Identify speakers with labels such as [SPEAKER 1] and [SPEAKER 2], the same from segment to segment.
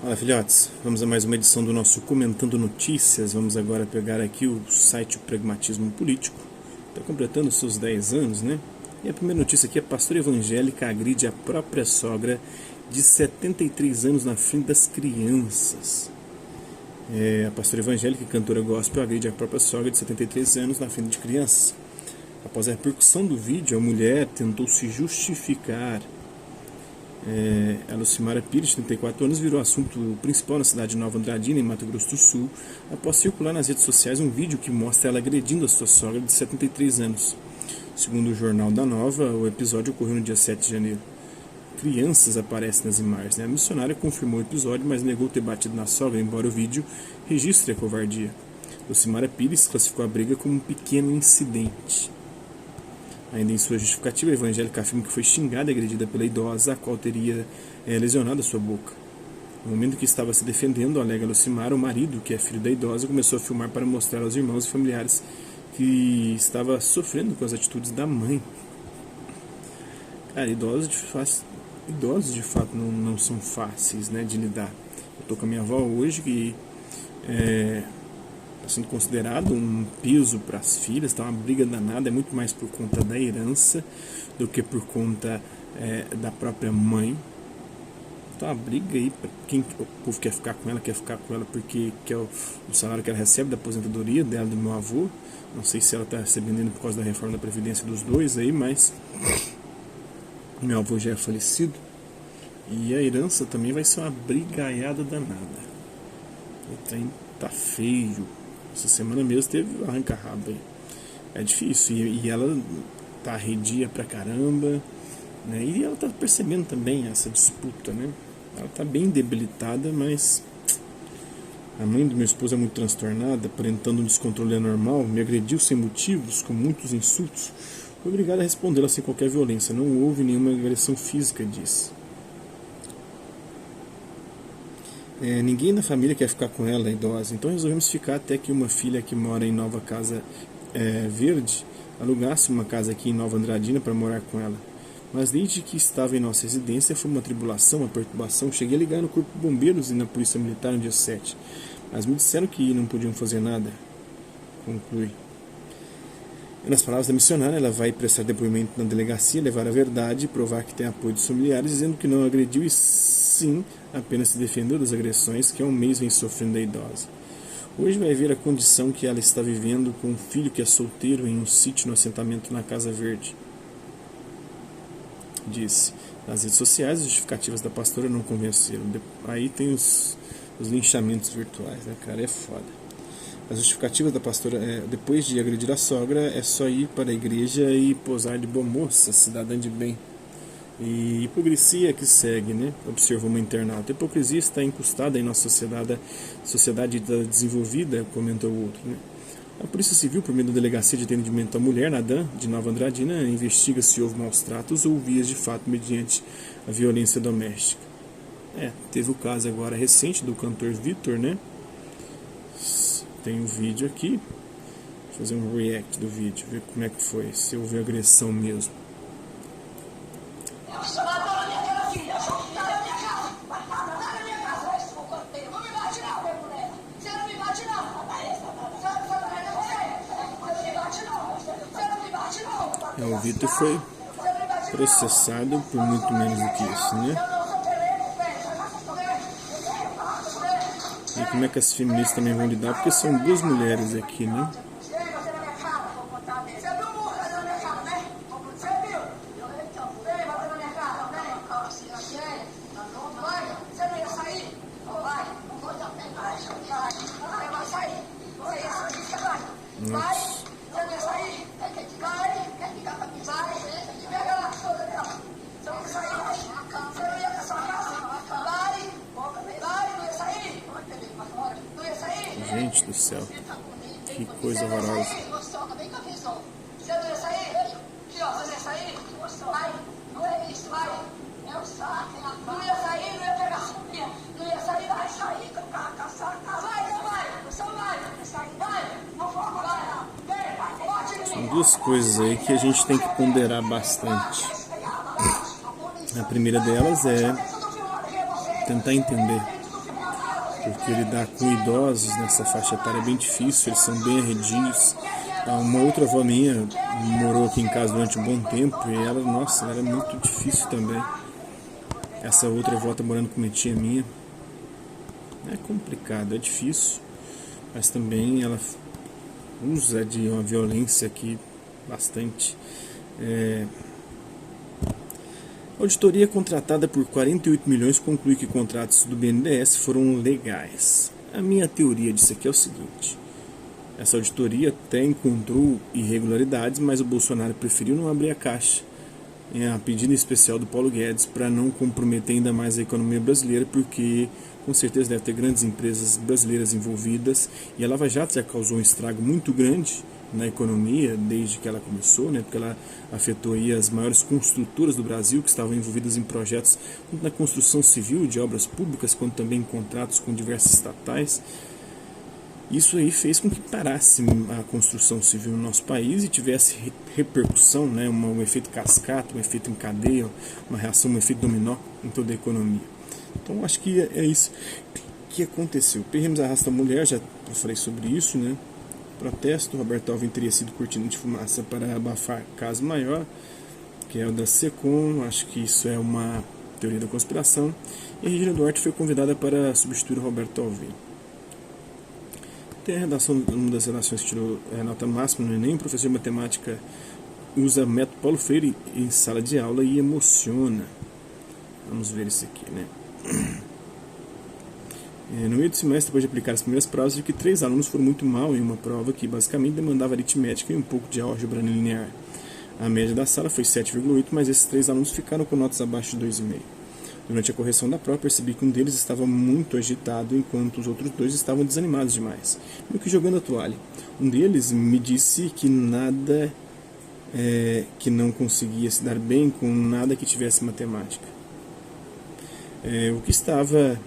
[SPEAKER 1] Olá, filhotes, vamos a mais uma edição do nosso Comentando Notícias. Vamos agora pegar aqui o site O Pragmatismo Político. Está completando seus 10 anos, né? E a primeira notícia aqui é: a pastora evangélica agride a própria sogra de 73 anos na frente das crianças. A pastora evangélica e cantora gospel agride a própria sogra de 73 anos na frente de crianças. Após a repercussão do vídeo, a mulher tentou se justificar. A Lucimara Pires, de 34 anos, virou assunto principal na cidade de Nova Andradina, em Mato Grosso do Sul, após circular nas redes sociais um vídeo que mostra ela agredindo a sua sogra de 73 anos. Segundo o Jornal da Nova, o episódio ocorreu no dia 7 de janeiro. Crianças aparecem nas imagens. A missionária confirmou o episódio, mas negou ter batido na sogra, embora o vídeo registre a covardia. Lucimara Pires classificou a briga como um pequeno incidente. Ainda em sua justificativa, a evangélica afirma que foi xingada e agredida pela idosa, a qual teria lesionado a sua boca. No momento que estava se defendendo, alega Lucimara, o marido, que é filho da idosa, começou a filmar para mostrar aos irmãos e familiares que estava sofrendo com as atitudes da mãe. Cara, idosos de fato não são fáceis, né, de lidar. Eu estou com a minha avó hoje, que está sendo considerado um peso para as filhas, tá uma briga danada, é muito mais por conta da herança do que por conta da própria mãe. Então a briga aí, quem o povo quer ficar com ela porque quer o salário que ela recebe da aposentadoria dela, do meu avô. Não sei se ela está recebendo ainda por causa da reforma da Previdência dos dois aí, mas meu avô já é falecido. E a herança também vai ser uma brigaiada danada. O trem tá feio. Essa semana mesmo teve arranca-rabo aí. É difícil. E ela tá arredia pra caramba, né? E ela tá percebendo também essa disputa, né? Ela tá bem debilitada, mas a mãe do meu esposo é muito transtornada, aparentando um descontrole anormal, me agrediu sem motivos, com muitos insultos. Fui obrigado a respondê-la sem qualquer violência. Não houve nenhuma agressão física, disse. Ninguém da família quer ficar com ela, idosa, então resolvemos ficar até que uma filha que mora em Nova Casa Verde alugasse uma casa aqui em Nova Andradina para morar com ela. Mas desde que estava em nossa residência foi uma tribulação, uma perturbação. Cheguei a ligar no Corpo de Bombeiros e na Polícia Militar no dia 7, mas me disseram que não podiam fazer nada, conclui. Nas palavras da missionária, ela vai prestar depoimento na delegacia, levar a verdade e provar que tem apoio dos familiares, dizendo que não agrediu e sim apenas se defendeu das agressões que há um mês vem sofrendo da idosa. Hoje vai ver a condição que ela está vivendo com um filho que é solteiro em um sítio no assentamento na Casa Verde. Disse. Nas redes sociais, as justificativas da pastora não convenceram. Aí tem os linchamentos virtuais, né, cara? É foda. As justificativas da pastora, depois de agredir a sogra, é só ir para a igreja e posar de boa moça, cidadã de bem. E hipocrisia que segue, né? Observou uma internauta. A hipocrisia está incrustada em nossa sociedade desenvolvida, comentou o outro, né? A Polícia Civil, por meio da Delegacia de Atendimento à Mulher, na DAM, de Nova Andradina, investiga se houve maus tratos ou vias de fato mediante a violência doméstica. Teve o caso agora recente do cantor Vitor, né? Tem um vídeo aqui. Vou fazer um react do vídeo, ver como é que foi, se houve agressão mesmo. O Vitor foi processado por muito menos do que isso, né? E como é que as feministas também vão lidar? Porque são duas mulheres aqui, né? Nossa. Gente do céu, que coisa horrorosa. São duas coisas aí que a gente tem que ponderar bastante. A primeira delas é tentar entender porque lidar com idosos nessa faixa etária é bem difícil, eles são bem arredios. Uma outra avó minha morou aqui em casa durante um bom tempo e ela, nossa, era muito difícil também. Essa outra avó tá morando com uma tia minha. É complicado, é difícil, mas também ela usa de uma violência aqui bastante. A auditoria contratada por 48 milhões conclui que contratos do BNDES foram legais. A minha teoria disso aqui é o seguinte: essa auditoria até encontrou irregularidades, mas o Bolsonaro preferiu não abrir a caixa, a pedido especial do Paulo Guedes, para não comprometer ainda mais a economia brasileira, porque com certeza deve ter grandes empresas brasileiras envolvidas, e a Lava Jato já causou um estrago muito grande na economia desde que ela começou, porque ela afetou aí as maiores construtoras do Brasil, que estavam envolvidas em projetos tanto na construção civil de obras públicas, quanto também em contratos com diversas estatais. Isso aí fez com que parasse a construção civil no nosso país e tivesse repercussão, um efeito cascata, um efeito em cadeia, uma reação, um efeito dominó em toda a economia. Então acho que é isso que aconteceu. Perremos arrasta a mulher, já falei sobre isso, Protesto, Roberto Alvim teria sido cortina de fumaça para abafar caso maior, que é o da SECOM. Acho que isso é uma teoria da conspiração. E a Regina Duarte foi convidada para substituir o Roberto Alvim. Tem a redação, uma das redações que tirou nota máxima no Enem. O professor de matemática usa método Paulo Freire em sala de aula e emociona. Vamos ver isso aqui, No meio do semestre, depois de aplicar as primeiras provas, vi que 3 alunos foram muito mal em uma prova que basicamente demandava aritmética e um pouco de álgebra linear. A média da sala foi 7,8, mas esses 3 alunos ficaram com notas abaixo de 2,5. Durante a correção da prova, percebi que um deles estava muito agitado, enquanto os outros 2 estavam desanimados demais, meio que jogando a toalha. Um deles me disse que que não conseguia se dar bem com nada que tivesse matemática. O que estava...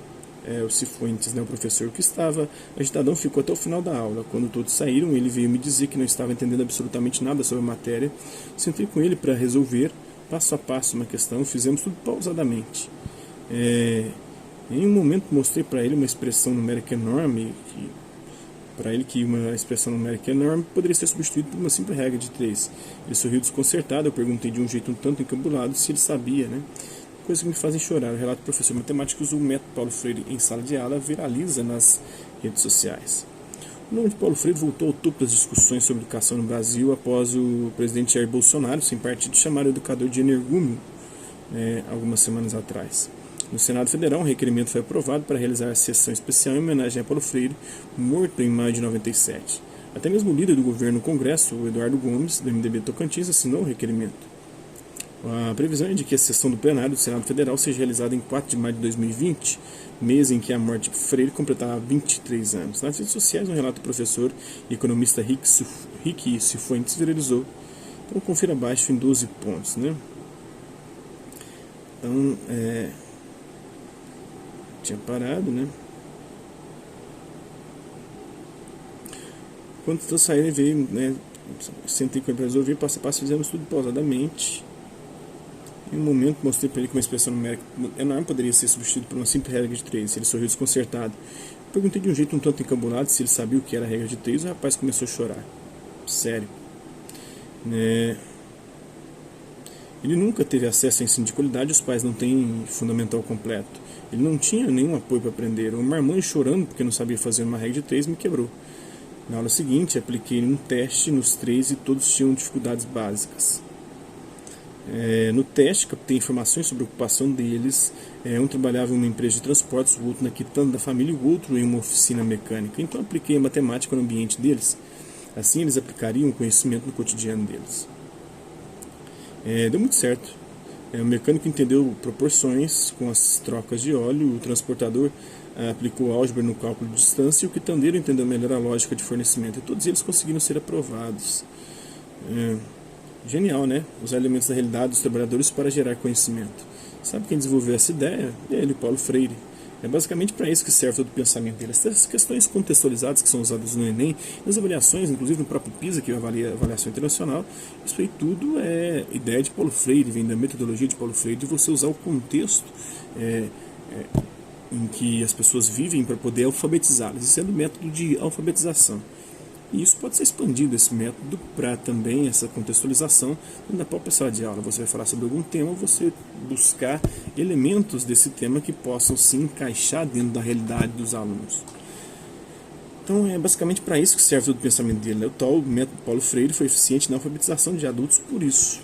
[SPEAKER 1] o Cifuentes, o professor que estava agitadão, ficou até o final da aula. Quando todos saíram, ele veio me dizer que não estava entendendo absolutamente nada sobre a matéria. Sentei com ele para resolver, passo a passo, uma questão. Fizemos tudo pausadamente. Em um momento mostrei para ele uma expressão numérica enorme, que uma expressão numérica enorme poderia ser substituída por uma simples regra de 3. Ele sorriu desconcertado. Eu perguntei de um jeito um tanto encabulado se ele sabia, Coisas que me fazem chorar. O relato do professor de matemática usa o método Paulo Freire em sala de aula, viraliza nas redes sociais. O nome de Paulo Freire voltou ao topo das discussões sobre educação no Brasil após o presidente Jair Bolsonaro, sem partido, chamar o educador de energúmeno algumas semanas atrás. No Senado Federal, um requerimento foi aprovado para realizar a sessão especial em homenagem a Paulo Freire, morto em maio de 97. Até mesmo o líder do governo no Congresso, o Eduardo Gomes, do MDB Tocantins, assinou o requerimento. A previsão é de que a sessão do plenário do Senado Federal seja realizada em 4 de maio de 2020, mês em que a morte de Freire completava 23 anos. Nas redes sociais, um relato do professor e economista Rick Cifuentes viralizou. Então, confira abaixo em 12 pontos. Então, tinha parado, Quando estou saindo, veio, sentei com ele para resolver, passo a passo, fizemos tudo pausadamente. Em um momento, mostrei para ele que uma expressão numérica enorme poderia ser substituída por uma simples regra de 3. Ele sorriu desconcertado. Perguntei de um jeito um tanto encabulado se ele sabia o que era a regra de 3, e o rapaz começou a chorar. Sério. Ele nunca teve acesso a ensino de qualidade, os pais não têm fundamental completo. Ele não tinha nenhum apoio para aprender. Uma irmã chorando porque não sabia fazer uma regra de 3 me quebrou. Na aula seguinte, apliquei um teste nos 3 e todos tinham dificuldades básicas. No teste, captei informações sobre a ocupação deles. Um trabalhava em uma empresa de transportes, o outro na quitanda da família e o outro em uma oficina mecânica. Então apliquei a matemática no ambiente deles. Assim eles aplicariam o conhecimento no cotidiano deles. Deu muito certo. O mecânico entendeu proporções com as trocas de óleo, o transportador aplicou álgebra no cálculo de distância e o quitandeiro entendeu melhor a lógica de fornecimento. E todos eles conseguiram ser aprovados. Genial, Usar elementos da realidade dos trabalhadores para gerar conhecimento. Sabe quem desenvolveu essa ideia? Ele, Paulo Freire. É basicamente para isso que serve todo o pensamento dele. Essas questões contextualizadas que são usadas no Enem, nas avaliações, inclusive no próprio PISA, que avalia a avaliação internacional, isso aí tudo é ideia de Paulo Freire, vem da metodologia de Paulo Freire, de você usar o contexto em que as pessoas vivem para poder alfabetizá-las. Isso é do método de alfabetização. E isso pode ser expandido, esse método, para também essa contextualização na própria sala de aula. Você vai falar sobre algum tema, você buscar elementos desse tema que possam se encaixar dentro da realidade dos alunos. Então é basicamente para isso que serve todo o pensamento dele, né? O tal método Paulo Freire foi eficiente na alfabetização de adultos por isso.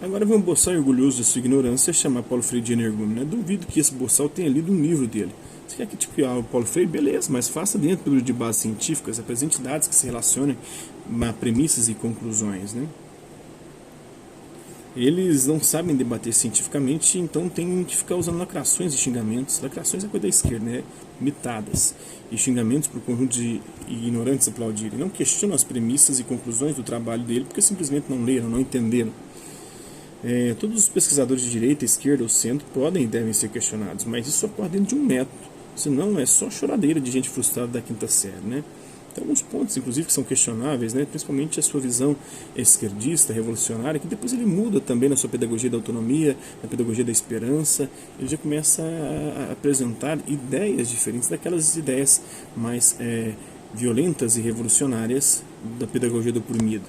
[SPEAKER 1] Agora vamos boçal orgulhoso de sua ignorância chamar Paulo Freire de energúmeno. Né? Duvido que esse boçal tenha lido um livro dele. Você quer criticar o Paulo Freire? Beleza, mas faça dentro do livro de bases científicas, apresente dados que se relacionem a premissas e conclusões. Né? Eles não sabem debater cientificamente, então tem que ficar usando lacrações e xingamentos. Lacrações é coisa da esquerda, né? Imitadas. E xingamentos para o conjunto de ignorantes aplaudirem. Não questionam as premissas e conclusões do trabalho dele porque simplesmente não leram, não entenderam. Todos os pesquisadores de direita, esquerda ou centro podem e devem ser questionados, mas isso ocorre dentro de um método, senão é só choradeira de gente frustrada da quinta série. Né? Tem alguns pontos, inclusive, que são questionáveis, né? Principalmente a sua visão esquerdista, revolucionária, que depois ele muda também na sua pedagogia da autonomia, na pedagogia da esperança, ele já começa a apresentar ideias diferentes daquelas ideias mais violentas e revolucionárias da pedagogia do oprimido.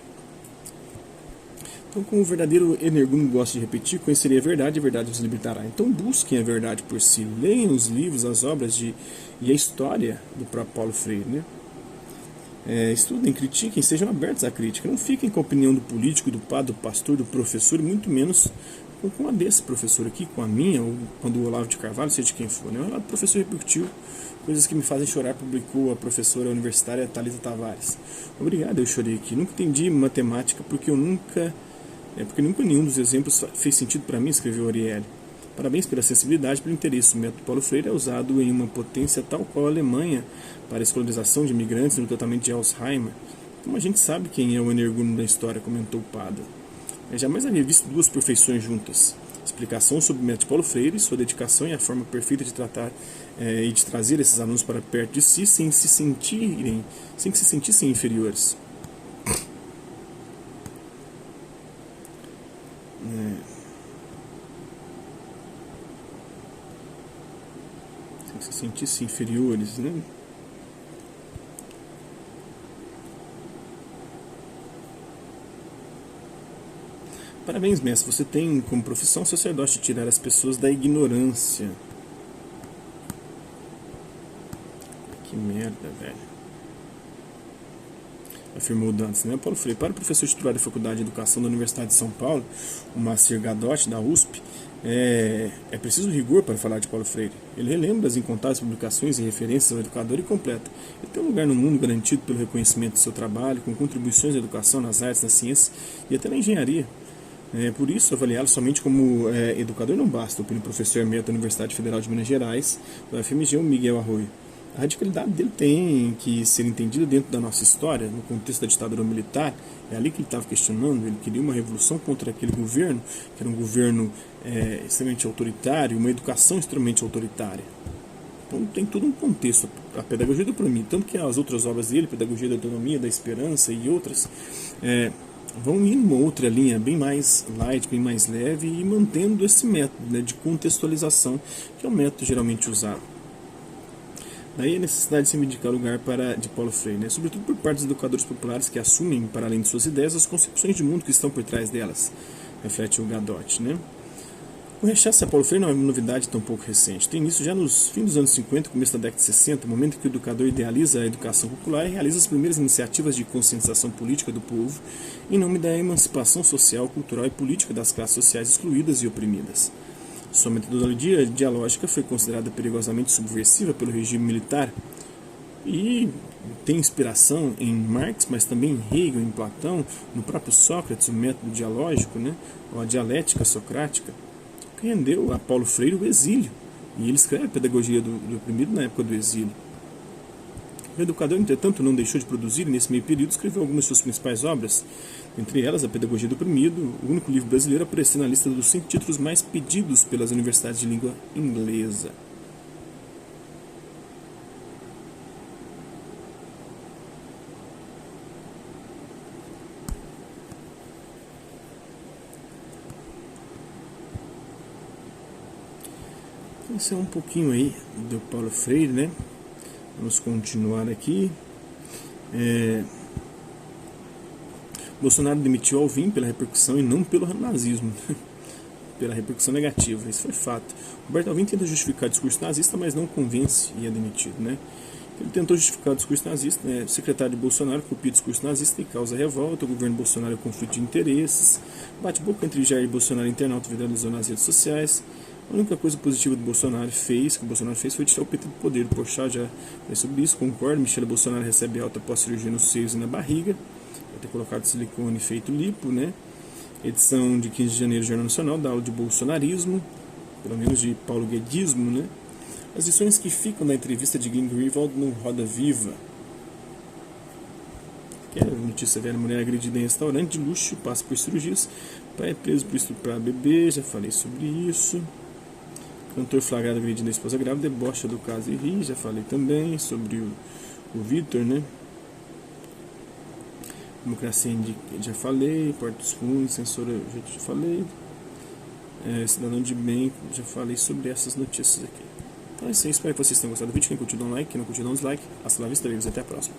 [SPEAKER 1] Então, como o verdadeiro energúmeno gosta de repetir, conheceria a verdade vos libertará. Então, busquem a verdade por si, leiam os livros, as obras e a história do próprio Paulo Freire. Né? Estudem, critiquem, sejam abertos à crítica. Não fiquem com a opinião do político, do padre, do pastor, do professor, e muito menos com a desse professor aqui, com a minha, ou quando o Olavo de Carvalho, seja de quem for. Né? O relato do professor repercutiu coisas que me fazem chorar, publicou a professora universitária Thalita Tavares. Obrigado, eu chorei aqui. Nunca entendi matemática porque nunca nenhum dos exemplos fez sentido para mim, escreveu Ariely. Parabéns pela sensibilidade e pelo interesse. O método Paulo Freire é usado em uma potência tal qual a Alemanha para a escolarização de imigrantes no tratamento de Alzheimer. Como a gente sabe quem é o energúmeno da história, comentou Pada. Jamais havia visto duas perfeições juntas. Explicação sobre o método Paulo Freire, sua dedicação e a forma perfeita de tratar e de trazer esses alunos para perto de si sem que se sentissem inferiores. Sem que se sentissem inferiores, né? Parabéns, mestre. Você tem como profissão sacerdote tirar as pessoas da ignorância. Que merda, velho. Afirmou Dantes, né? Paulo Freire, para o professor titular da Faculdade de Educação da Universidade de São Paulo, o Marcir Gadotti, da USP, é preciso rigor para falar de Paulo Freire. Ele relembra as incontáveis publicações e referências ao educador e completa. Ele tem um lugar no mundo garantido pelo reconhecimento do seu trabalho, com contribuições na educação, nas artes, nas ciências e até na engenharia. Por isso, avaliá-lo somente como educador não basta, opina o professor emérito da Universidade Federal de Minas Gerais, do FMG, o Miguel Arroio. A radicalidade dele tem que ser entendida dentro da nossa história, no contexto da ditadura militar. É ali que ele estava questionando, ele queria uma revolução contra aquele governo, que era um governo extremamente autoritário, uma educação extremamente autoritária. Então tem todo um contexto, a pedagogia do oprimido, tanto que as outras obras dele, Pedagogia da Autonomia, da Esperança e outras, vão ir numa outra linha bem mais light, bem mais leve e mantendo esse método, né, de contextualização, que é o método geralmente usado. Daí a necessidade de se indicar lugar de Paulo Freire, né? Sobretudo por parte dos educadores populares que assumem, para além de suas ideias, as concepções de mundo que estão por trás delas, reflete o Gadotti. Né? O rechaço a Paulo Freire não é uma novidade tão pouco recente. Tem início já nos fins dos anos 50, começo da década de 60, momento em que o educador idealiza a educação popular e realiza as primeiras iniciativas de conscientização política do povo em nome da emancipação social, cultural e política das classes sociais excluídas e oprimidas. Sua metodologia dialógica foi considerada perigosamente subversiva pelo regime militar e tem inspiração em Marx, mas também em Hegel, em Platão, no próprio Sócrates, o método dialógico, né, ou a dialética socrática, que rendeu a Paulo Freire o exílio. E ele escreve a Pedagogia do Oprimido na época do exílio. O educador, entretanto, não deixou de produzir e, nesse meio período, escreveu algumas de suas principais obras, entre elas a Pedagogia do Oprimido, o único livro brasileiro a aparecer na lista dos 5 títulos mais pedidos pelas universidades de língua inglesa. Esse é um pouquinho aí do Paulo Freire, né? Vamos continuar aqui. Bolsonaro demitiu Alvim pela repercussão e não pelo nazismo. Pela repercussão negativa, isso foi fato. Roberto Alvim tenta justificar o discurso nazista, mas não convence e é demitido, né? Ele tentou justificar o discurso nazista, né? O secretário de Bolsonaro copia o discurso nazista e causa revolta. O governo Bolsonaro é conflito de interesses. Bate-boca entre Jair Bolsonaro e internauta viralizou nas redes sociais. A única coisa positiva que o Bolsonaro fez foi tirar o PT do poder. O Porchat já falou sobre isso, concordo. Michele Bolsonaro recebe alta após cirurgia nos seios e na barriga. Vai ter colocado silicone e feito lipo, né? Edição de 15 de janeiro do Jornal Nacional, da aula de bolsonarismo, pelo menos de Paulo Guedismo, né? As lições que ficam da entrevista de Glenn Greenwald no Roda Viva. Que é a notícia velha: mulher agredida em restaurante de luxo, passa por cirurgias, pai é preso por estuprar bebê, já falei sobre isso. Cantor flagrado agredindo a esposa grávida, debocha do caso e ri, já falei também sobre o Vitor, né? Democracia já falei, Porta dos Fundos, censura, já falei. Cidadão de bem, já falei sobre essas notícias aqui. Então é isso aí, espero que vocês tenham gostado do vídeo. Quem curtiu, dá um like, quem não curtiu, dá um dislike. Hasta lá vista, até a próxima.